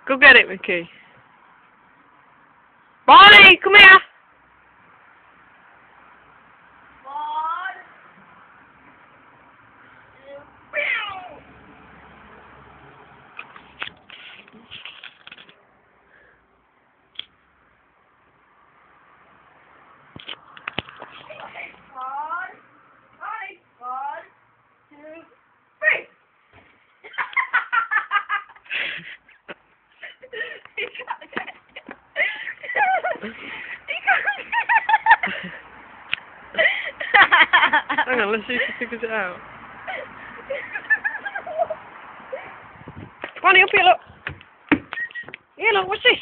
Go get it, Mickey. Barney, come here. Hang on, let's see if he figures it out. Barney, up here, look. Here, look, what's this?